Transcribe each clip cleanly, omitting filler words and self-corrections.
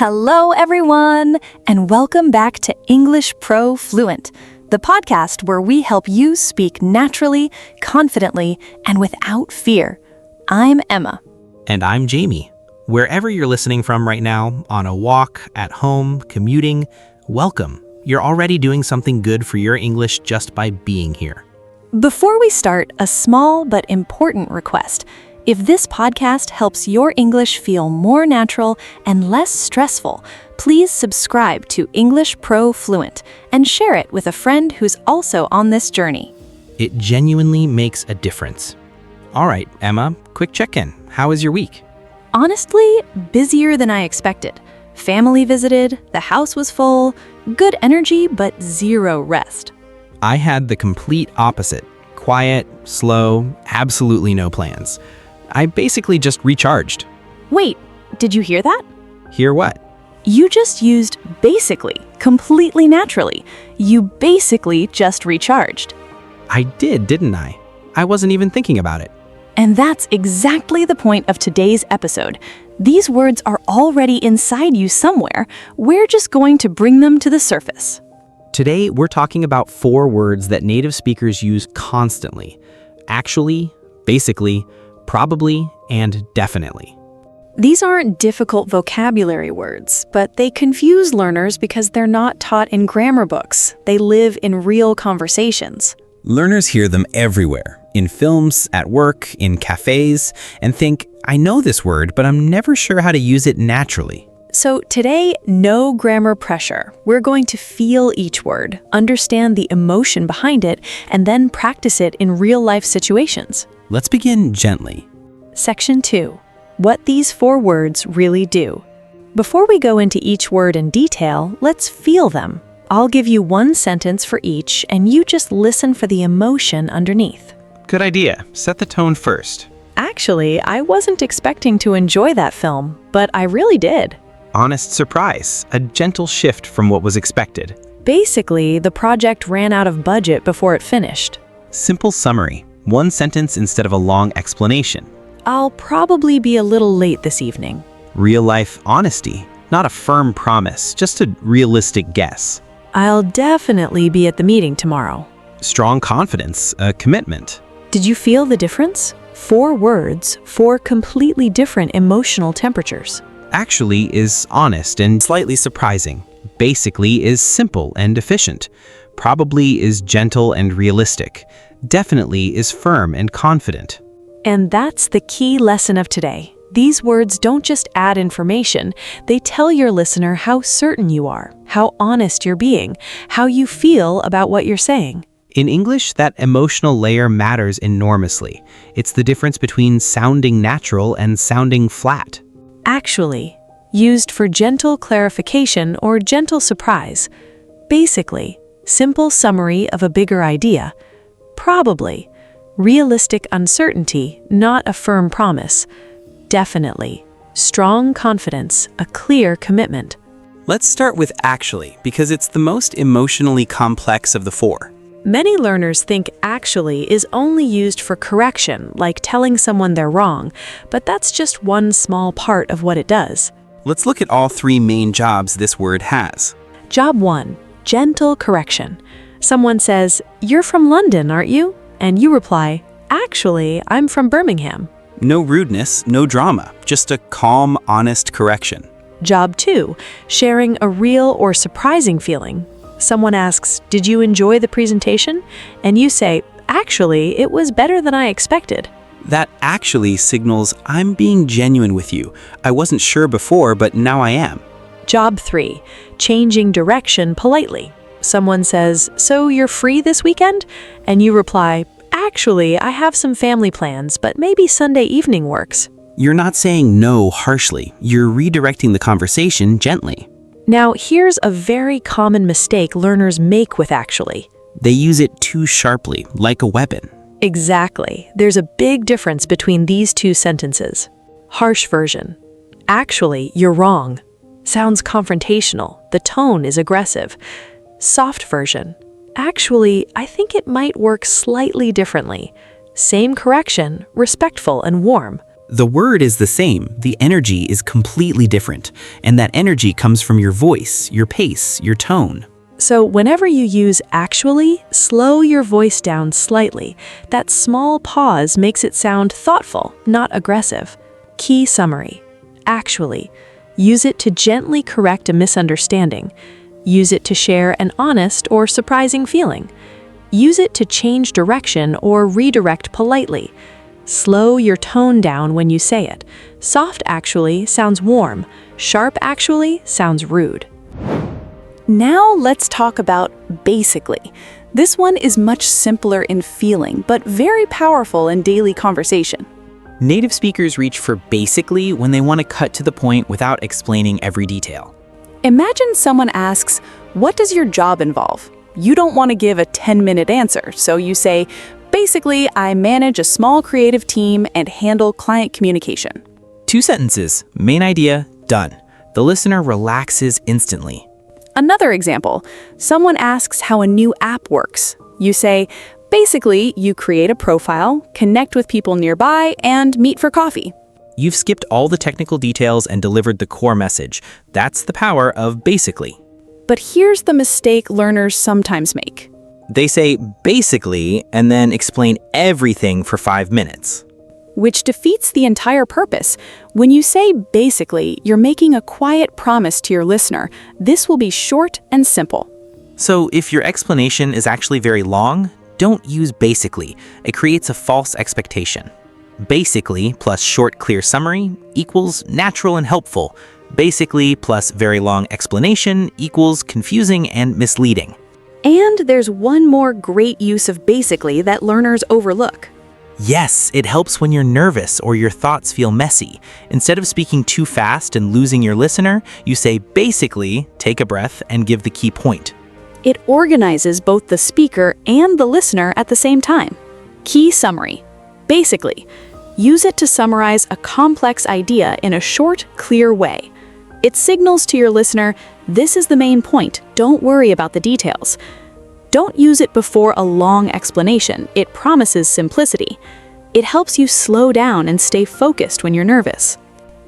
Hello, everyone, and welcome back to English Pro Fluent, the podcast where we help you speak naturally, confidently, and without fear. I'm Emma. And I'm Jamie. Wherever you're listening from right now, on a walk, at home, commuting, welcome. You're already doing something good for your English just by being here. Before we start, a small but important request. If this podcast helps your English feel more natural and less stressful, please subscribe to English Pro Fluent and share it with a friend who's also on this journey. It genuinely makes a difference. All right, Emma, quick check-in. How was your week? Honestly, busier than I expected. Family visited, the house was full, good energy, but zero rest. I had the complete opposite. Quiet, slow, absolutely no plans. I basically just recharged. Wait, did you hear that? Hear what? You just used basically, completely naturally. You basically just recharged. I did, didn't I? I wasn't even thinking about it. And that's exactly the point of today's episode. These words are already inside you somewhere. We're just going to bring them to the surface. Today, we're talking about 4 words that native speakers use constantly. Actually, basically, probably, and definitely. These aren't difficult vocabulary words, but they confuse learners because they're not taught in grammar books. They live in real conversations. Learners hear them everywhere, in films, at work, in cafes, and think, I know this word, but I'm never sure how to use it naturally. So today, no grammar pressure. We're going to feel each word, understand the emotion behind it, and then practice it in real-life situations. Let's begin gently. Section 2. What these 4 words really do. Before we go into each word in detail, let's feel them. I'll give you 1 sentence for each, and you just listen for the emotion underneath. Good idea. Set the tone first. Actually, I wasn't expecting to enjoy that film, but I really did. Honest surprise. A gentle shift from what was expected. Basically, the project ran out of budget before it finished. Simple summary. 1 sentence instead of a long explanation. I'll probably be a little late this evening. Real-life honesty. Not a firm promise, just a realistic guess. I'll definitely be at the meeting tomorrow. Strong confidence, a commitment. Did you feel the difference? 4 words, 4 completely different emotional temperatures. Actually is honest and slightly surprising. Basically is simple and efficient. Probably is gentle and realistic. Definitely is firm and confident. And that's the key lesson of today. These words don't just add information, they tell your listener how certain you are, how honest you're being, how you feel about what you're saying. In English, that emotional layer matters enormously. It's the difference between sounding natural and sounding flat. Actually, used for gentle clarification or gentle surprise. Basically, simple summary of a bigger idea. Probably, realistic uncertainty, not a firm promise. Definitely, strong confidence, a clear commitment. Let's start with actually, because it's the most emotionally complex of the 4. Many learners think actually is only used for correction, like telling someone they're wrong, but that's just one small part of what it does. Let's look at all 3 main jobs this word has. Job 1, gentle correction. Someone says, "You're from London, aren't you?" And you reply, "Actually, I'm from Birmingham." No rudeness, no drama, just a calm, honest correction. Job 2, sharing a real or surprising feeling. Someone asks, "Did you enjoy the presentation?" And you say, "Actually, it was better than I expected." That actually signals I'm being genuine with you. I wasn't sure before, but now I am. Job 3, changing direction politely. Someone says, "So you're free this weekend?" And you reply, "Actually, I have some family plans, but maybe Sunday evening works." You're not saying no harshly. You're redirecting the conversation gently. Now, here's a very common mistake learners make with actually. They use it too sharply, like a weapon. Exactly. There's a big difference between these 2 sentences. Harsh version. Actually, you're wrong. Sounds confrontational. The tone is aggressive. Soft version. Actually, I think it might work slightly differently. Same correction, respectful and warm. The word is the same, the energy is completely different, and that energy comes from your voice, your pace, your tone. So whenever you use actually, slow your voice down slightly. That small pause makes it sound thoughtful, not aggressive. Key summary. Actually, use it to gently correct a misunderstanding. Use it to share an honest or surprising feeling. Use it to change direction or redirect politely. Slow your tone down when you say it. Soft actually sounds warm. Sharp actually sounds rude. Now let's talk about basically. This one is much simpler in feeling, but very powerful in daily conversation. Native speakers reach for basically when they want to cut to the point without explaining every detail. Imagine someone asks, "What does your job involve?" You don't want to give a 10-minute answer, so you say, "Basically, I manage a small creative team and handle client communication." 2 sentences, main idea, done. The listener relaxes instantly. Another example, someone asks how a new app works. You say, "Basically, you create a profile, connect with people nearby, and meet for coffee." You've skipped all the technical details and delivered the core message. That's the power of basically. But here's the mistake learners sometimes make. They say basically and then explain everything for 5 minutes. Which defeats the entire purpose. When you say basically, you're making a quiet promise to your listener. This will be short and simple. So if your explanation is actually very long, don't use basically. It creates a false expectation. Basically plus short, clear summary equals natural and helpful. Basically plus very long explanation equals confusing and misleading. And there's one more great use of basically that learners overlook. Yes, it helps when you're nervous or your thoughts feel messy. Instead of speaking too fast and losing your listener, you say basically, take a breath, and give the key point. It organizes both the speaker and the listener at the same time. Key summary. Basically, use it to summarize a complex idea in a short, clear way. It signals to your listener, this is the main point, don't worry about the details. Don't use it before a long explanation, it promises simplicity. It helps you slow down and stay focused when you're nervous.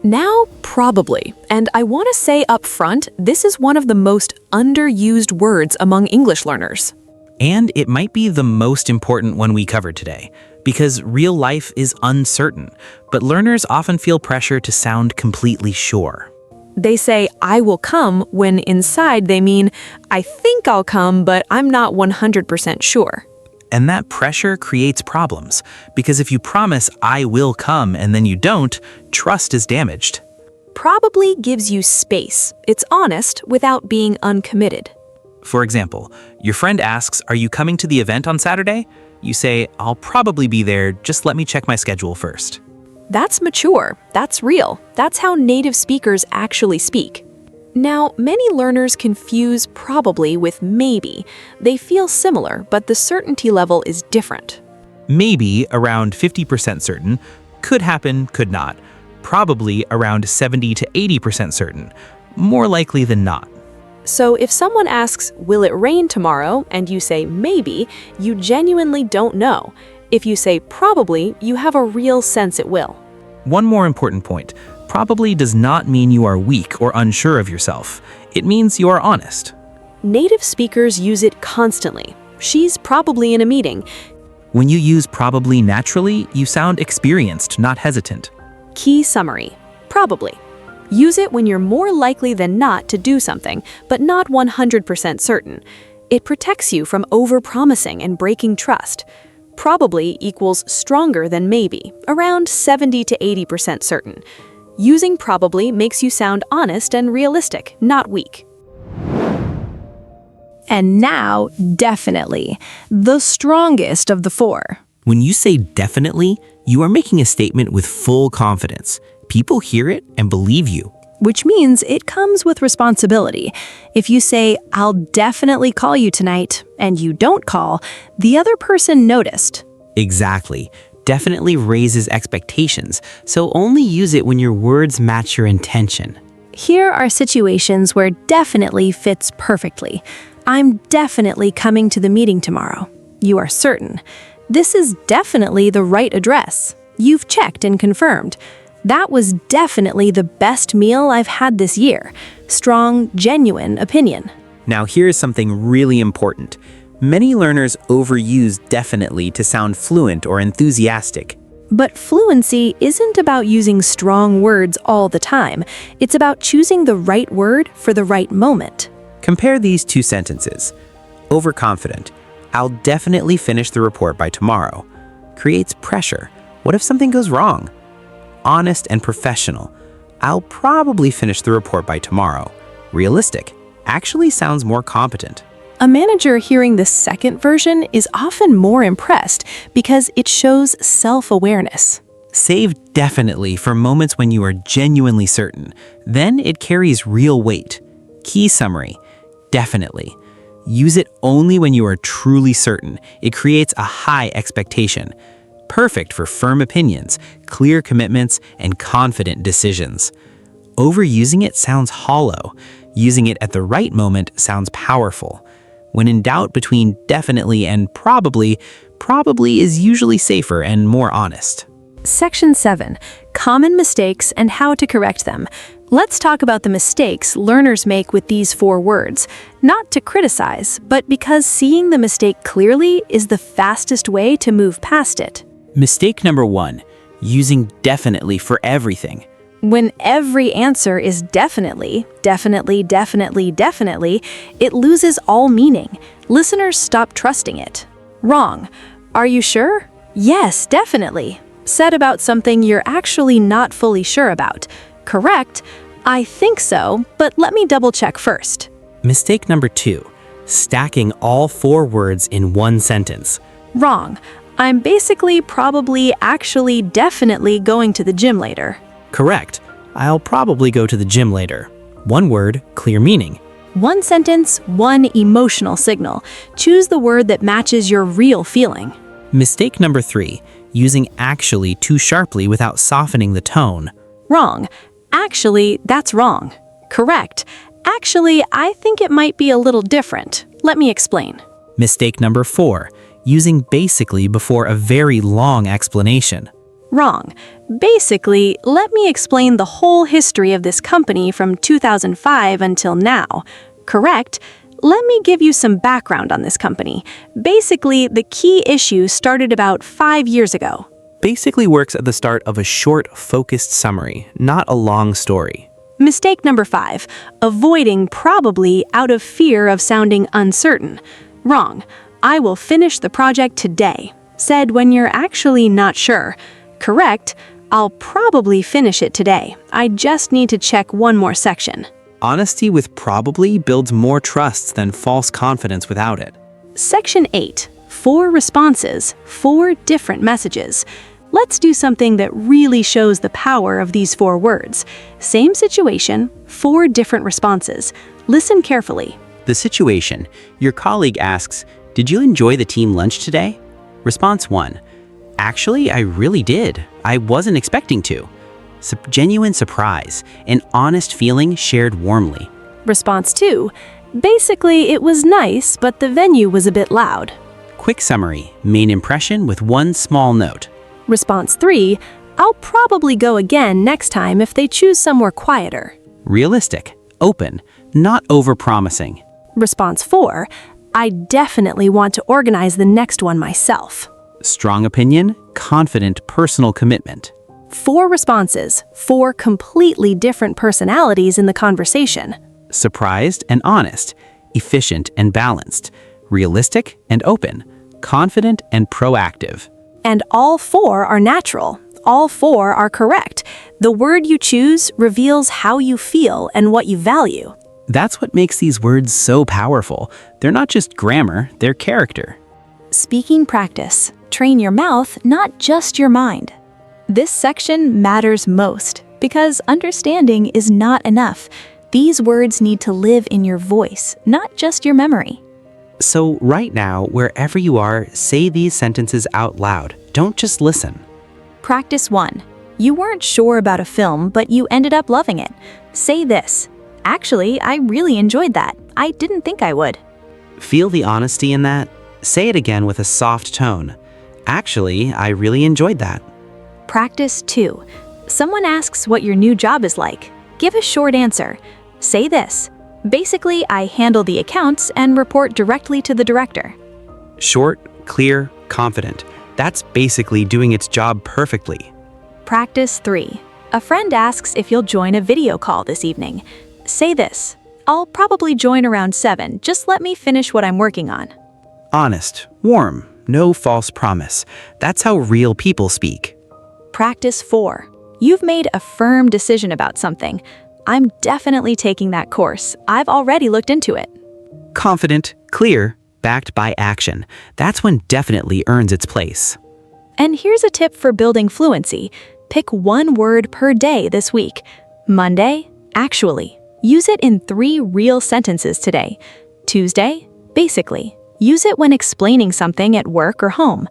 Now, probably, and I want to say up front, this is one of the most underused words among English learners. And it might be the most important one we covered today, because real life is uncertain, but learners often feel pressure to sound completely sure. They say, I will come, when inside they mean, I think I'll come, but I'm not 100% sure. And that pressure creates problems, because if you promise I will come and then you don't, trust is damaged. Probably gives you space. It's honest without being uncommitted. For example, your friend asks, are you coming to the event on Saturday? You say, I'll probably be there, just let me check my schedule first. That's mature. That's real. That's how native speakers actually speak. Now, many learners confuse probably with maybe. They feel similar, but the certainty level is different. Maybe around 50% certain, could happen, could not. Probably around 70 to 80% certain, more likely than not. So if someone asks, will it rain tomorrow, and you say maybe, you genuinely don't know. If you say probably, you have a real sense it will. One more important point. Probably does not mean you are weak or unsure of yourself. It means you are honest. Native speakers use it constantly. She's probably in a meeting. When you use probably naturally, you sound experienced, not hesitant. Key summary. Probably. Use it when you're more likely than not to do something, but not 100% certain. It protects you from over-promising and breaking trust. Probably equals stronger than maybe, around 70 to 80% certain. Using probably makes you sound honest and realistic, not weak. And now, definitely, the strongest of the four. When you say definitely, you are making a statement with full confidence. People hear it and believe you. Which means it comes with responsibility. If you say, I'll definitely call you tonight, and you don't call, the other person noticed. Exactly. Definitely raises expectations, so only use it when your words match your intention. Here are situations where definitely fits perfectly. I'm definitely coming to the meeting tomorrow. You are certain. This is definitely the right address. You've checked and confirmed. That was definitely the best meal I've had this year. Strong, genuine opinion. Now here's something really important. Many learners overuse definitely to sound fluent or enthusiastic. But fluency isn't about using strong words all the time. It's about choosing the right word for the right moment. Compare these two sentences. Overconfident. I'll definitely finish the report by tomorrow. Creates pressure. What if something goes wrong? Honest and professional. I'll probably finish the report by tomorrow. Realistic. Actually sounds more competent. A manager hearing the second version is often more impressed because it shows self-awareness. Save definitely for moments when you are genuinely certain. Then it carries real weight. Key summary. Definitely. Use it only when you are truly certain. It creates a high expectation. Perfect for firm opinions, clear commitments, and confident decisions. Overusing it sounds hollow. Using it at the right moment sounds powerful. When in doubt between definitely and probably is usually safer and more honest. Section 7. Common mistakes and how to correct them. Let's talk about the mistakes learners make with these 4 words. Not to criticize, but because seeing the mistake clearly is the fastest way to move past it. Mistake number 1. Using definitely for everything. When every answer is definitely, it loses all meaning. Listeners stop trusting it. Wrong. Are you sure? Yes, definitely. Said about something you're actually not fully sure about. Correct. I think so, but let me double check first. Mistake number 2. Stacking all 4 words in one sentence. Wrong. I'm basically, probably, actually, definitely going to the gym later. Correct. I'll probably go to the gym later. One word, clear meaning. One sentence, one emotional signal. Choose the word that matches your real feeling. Mistake number 3. Using actually too sharply without softening the tone. Wrong. Actually, that's wrong. Correct. Actually, I think it might be a little different. Let me explain. Mistake number 4. Using basically before a very long explanation. Wrong. Basically, let me explain the whole history of this company from 2005 until now. Correct. Let me give you some background on this company. Basically, the key issue started about 5 years ago. Basically works at the start of a short, focused summary, not a long story. Mistake number 5. Avoiding probably out of fear of sounding uncertain. Wrong. I will finish the project today. Said when you're actually not sure. Correct. I'll probably finish it today. I just need to check one more section. Honesty with probably builds more trust than false confidence without it. Section 8. 4 responses, 4 different messages. Let's do something that really shows the power of these 4 words. Same situation, 4 different responses. Listen carefully. The situation. Your colleague asks, "Did you enjoy the team lunch today?" Response 1. Actually, I really did. I wasn't expecting to. Genuine surprise, an honest feeling shared warmly. Response 2. Basically, it was nice, but the venue was a bit loud. Quick summary, main impression with one small note. Response 3. I'll probably go again next time if they choose somewhere quieter. Realistic, open, not overpromising. Response 4. I definitely want to organize the next one myself. Strong opinion, confident personal commitment. 4 responses, 4 completely different personalities in the conversation. Surprised and honest, efficient and balanced, realistic and open, confident and proactive. And all 4 are natural. All 4 are correct. The word you choose reveals how you feel and what you value. That's what makes these words so powerful. They're not just grammar, they're character. Speaking practice. Train your mouth, not just your mind. This section matters most because understanding is not enough. These words need to live in your voice, not just your memory. So right now, wherever you are, say these sentences out loud. Don't just listen. Practice 1. You weren't sure about a film, but you ended up loving it. Say this. Actually, I really enjoyed that. I didn't think I would. Feel the honesty in that. Say it again with a soft tone. Actually, I really enjoyed that. Practice 2. Someone asks what your new job is like. Give a short answer. Say this. Basically, I handle the accounts and report directly to the director. Short, clear, confident. That's basically doing its job perfectly. Practice 3. A friend asks if you'll join a video call this evening. Say this. I'll probably join around 7. Just let me finish what I'm working on. Honest, warm, no false promise. That's how real people speak. Practice 4. You've made a firm decision about something. I'm definitely taking that course. I've already looked into it. Confident, clear, backed by action. That's when definitely earns its place. And here's a tip for building fluency. Pick one word per day this week. Monday, actually. Use it in 3 real sentences today. Tuesday, basically. Use it when explaining something at work or home.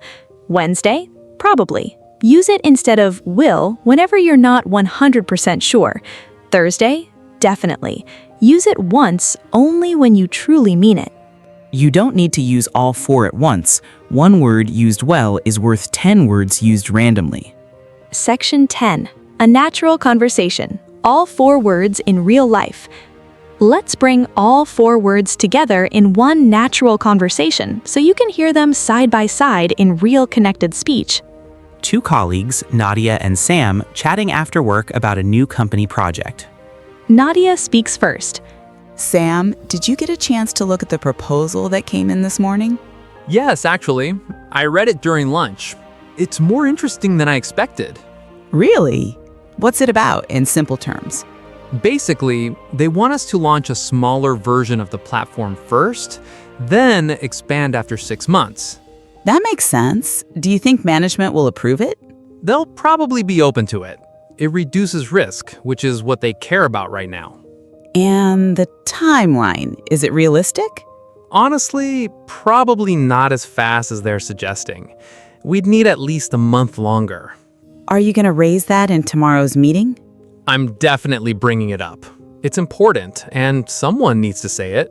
Wednesday, probably. Use it instead of will whenever you're not 100% sure. Thursday, definitely. Use it once only when you truly mean it. You don't need to use all 4 at once. One word used well is worth 10 words used randomly. Section 10. A natural conversation. All 4 words in real life. Let's bring all 4 words together in one natural conversation so you can hear them side by side in real connected speech. 2 colleagues, Nadia and Sam, chatting after work about a new company project. Nadia speaks first. Sam, did you get a chance to look at the proposal that came in this morning? Yes, actually. I read it during lunch. It's more interesting than I expected. Really? What's it about in simple terms? Basically, they want us to launch a smaller version of the platform first, then expand after 6 months. That makes sense. Do you think management will approve it? They'll probably be open to it. It reduces risk, which is what they care about right now. And the timeline, is it realistic? Honestly, probably not as fast as they're suggesting. We'd need at least a month longer. Are you going to raise that in tomorrow's meeting? I'm definitely bringing it up. It's important, and someone needs to say it.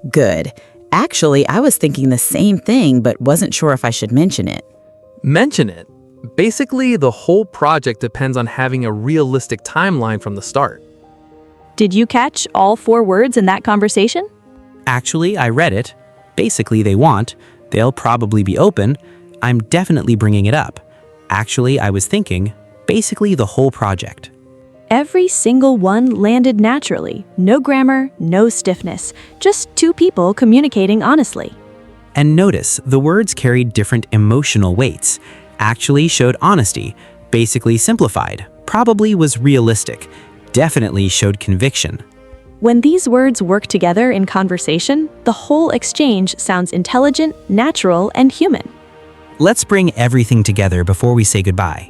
Good. Actually, I was thinking the same thing, but wasn't sure if I should mention it. Mention it. Basically, the whole project depends on having a realistic timeline from the start. Did you catch all 4 words in that conversation? Actually, I read it. Basically, they'll probably be open. I'm definitely bringing it up. Actually, I was thinking, basically the whole project. Every single one landed naturally. No grammar, no stiffness. Just 2 people communicating honestly. And notice, the words carried different emotional weights. Actually showed honesty, basically simplified, probably was realistic, definitely showed conviction. When these words work together in conversation, the whole exchange sounds intelligent, natural, and human. Let's bring everything together before we say goodbye.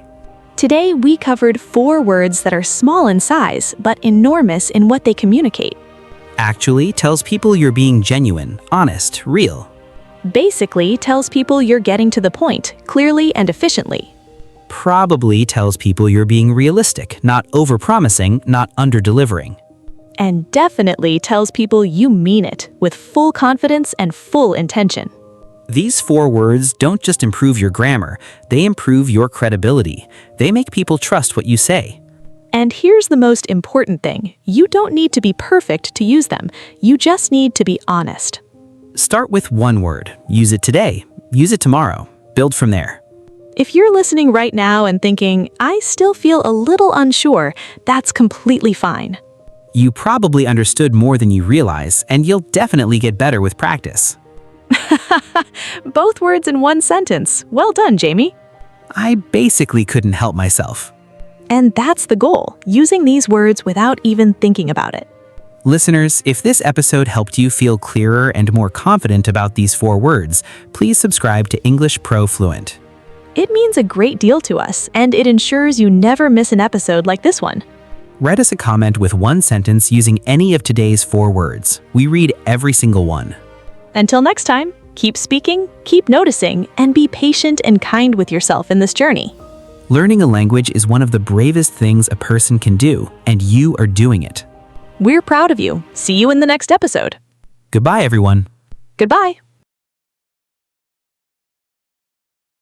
Today, we covered 4 words that are small in size, but enormous in what they communicate. Actually tells people you're being genuine, honest, real. Basically tells people you're getting to the point, clearly and efficiently. Probably tells people you're being realistic, not overpromising, not under-delivering. And definitely tells people you mean it, with full confidence and full intention. These 4 words don't just improve your grammar, they improve your credibility. They make people trust what you say. And here's the most important thing. You don't need to be perfect to use them. You just need to be honest. Start with 1 word. Use it today. Use it tomorrow. Build from there. If you're listening right now and thinking, I still feel a little unsure, that's completely fine. You probably understood more than you realize, and you'll definitely get better with practice. Both words in one sentence. Well done, Jamie. I basically couldn't help myself. And that's the goal, using these words without even thinking about it. Listeners, if this episode helped you feel clearer and more confident about these 4 words, please subscribe to English Pro Fluent. It means a great deal to us, and it ensures you never miss an episode like this one. Write us a comment with 1 sentence using any of today's 4 words. We read every single one. Until next time, keep speaking, keep noticing, and be patient and kind with yourself in this journey. Learning a language is one of the bravest things a person can do, and you are doing it. We're proud of you. See you in the next episode. Goodbye, everyone. Goodbye.